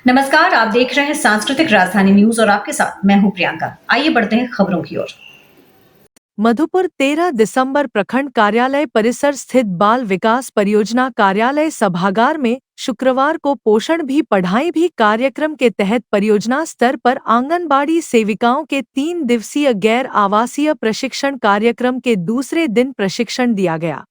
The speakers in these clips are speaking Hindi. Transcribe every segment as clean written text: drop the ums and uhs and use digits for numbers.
नमस्कार, आप देख रहे हैं सांस्कृतिक राजधानी न्यूज और आपके साथ मैं हूं प्रियंका। आइए बढ़ते हैं खबरों की ओर। मधुपुर 13 दिसंबर प्रखंड कार्यालय परिसर स्थित बाल विकास परियोजना कार्यालय सभागार में शुक्रवार को पोषण भी पढ़ाई भी कार्यक्रम के तहत परियोजना स्तर पर आंगनबाड़ी सेविकाओं के 3 दिवसीय गैर आवासीय प्रशिक्षण कार्यक्रम के दूसरे दिन प्रशिक्षण दिया गया।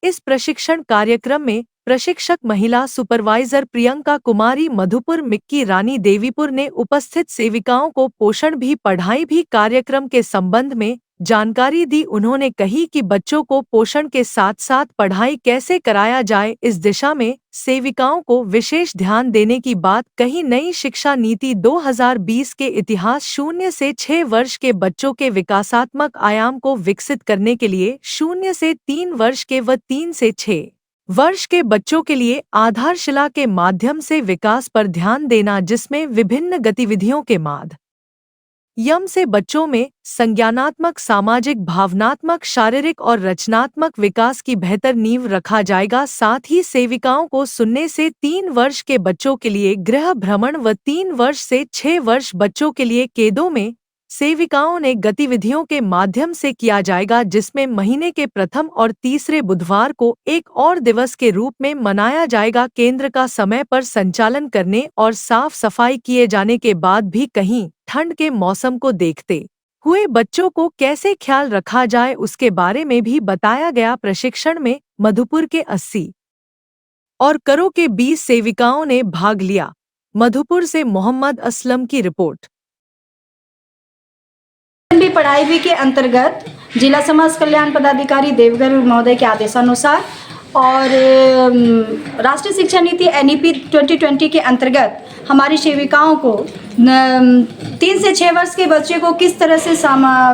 इस प्रशिक्षण कार्यक्रम में प्रशिक्षक महिला सुपरवाइजर प्रियंका कुमारी मधुपुर मिक्की रानी देवीपुर ने उपस्थित सेविकाओं को पोषण भी पढ़ाई भी कार्यक्रम के संबंध में जानकारी दी। उन्होंने कही कि बच्चों को पोषण के साथ साथ पढ़ाई कैसे कराया जाए, इस दिशा में सेविकाओं को विशेष ध्यान देने की बात कही। नई शिक्षा नीति 2020 के इतिहास 0 से 6 वर्ष के बच्चों के विकासात्मक आयाम को विकसित करने के लिए 0 से 3 वर्ष के व 3 से 6 वर्ष के बच्चों के लिए आधारशिला के माध्यम से विकास पर ध्यान देना, जिसमें विभिन्न गतिविधियों के माध्यम से बच्चों में संज्ञानात्मक, सामाजिक, भावनात्मक, शारीरिक और रचनात्मक विकास की बेहतर नींव रखा जाएगा। साथ ही सेविकाओं को 0 से 3 वर्ष के बच्चों के लिए गृह भ्रमण व 3 वर्ष से 6 वर्ष बच्चों के लिए केंद्रों में सेविकाओं ने गतिविधियों के माध्यम से किया जाएगा, जिसमें महीने के प्रथम और तीसरे बुधवार को एक और दिवस के रूप में मनाया जाएगा। केंद्र का समय पर संचालन करने और साफ सफाई किए जाने के बाद भी कहीं ठंड के मौसम को देखते हुए बच्चों को कैसे ख्याल रखा जाए, उसके बारे में भी बताया गया। प्रशिक्षण में मधुपुर के 80 और करो के 20 सेविकाओं ने भाग लिया। मधुपुर से मोहम्मद असलम की रिपोर्ट। भी पढ़ाई भी के अंतर्गत जिला समाज कल्याण पदाधिकारी देवगर महोदय के आदेशानुसार और राष्ट्रीय शिक्षा नीति NEP 2020 के अंतर्गत हमारी सेविकाओं को 3 से 6 वर्ष के बच्चे को किस तरह से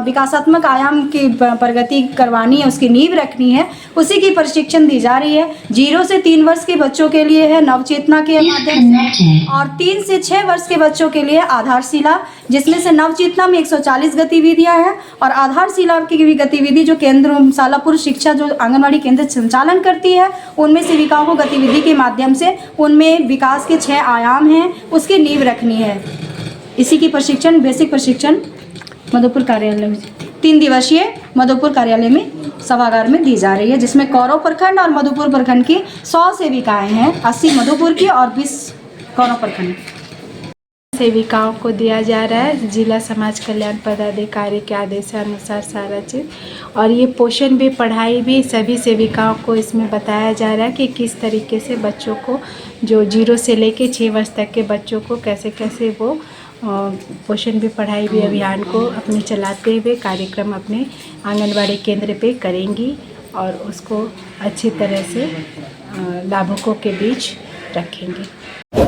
विकासात्मक आयाम की प्रगति करवानी है, उसकी नींव रखनी है, उसी की प्रशिक्षण दी जा रही है। 0 से 3 वर्ष के बच्चों के लिए है नवचेतना के माध्यम से और 3 से 6 वर्ष के बच्चों के लिए आधारशिला, जिसमें से नवचेतना में 140 गतिविधियां हैं और आधारशिला की भी गतिविधि जो केंद्र सालापुर शिक्षा जो आंगनबाड़ी केंद्र संचालन करती है, उनमें सेविकाओं को गतिविधि के माध्यम से उनमें विकास के 6 आयाम हैं, उसकी नींव रखनी है। इसी की प्रशिक्षण, बेसिक प्रशिक्षण मधुपुर कार्यालय में 3 दिवसीय मधुपुर कार्यालय में सभागार में दी जा रही है, जिसमें कौरव प्रखंड और मधुपुर प्रखंड की 100 सेविकाएं हैं, 80 मधुपुर की और 20 कौरव प्रखंड सेविकाओं को दिया जा रहा है। जिला समाज कल्याण पदाधिकारी के आदेशानुसार सारा चीज़, और ये पोषण भी पढ़ाई भी सभी सेविकाओं को इसमें बताया जा रहा है कि किस तरीके से बच्चों को जो 0 से लेके 6 वर्ष तक के बच्चों को कैसे कैसे वो पोषण भी पढ़ाई भी अभियान को अपने चलाते हुए कार्यक्रम अपने आंगनबाड़ी केंद्र पे करेंगी और उसको अच्छी तरह से लाभुकों के बीच रखेंगी।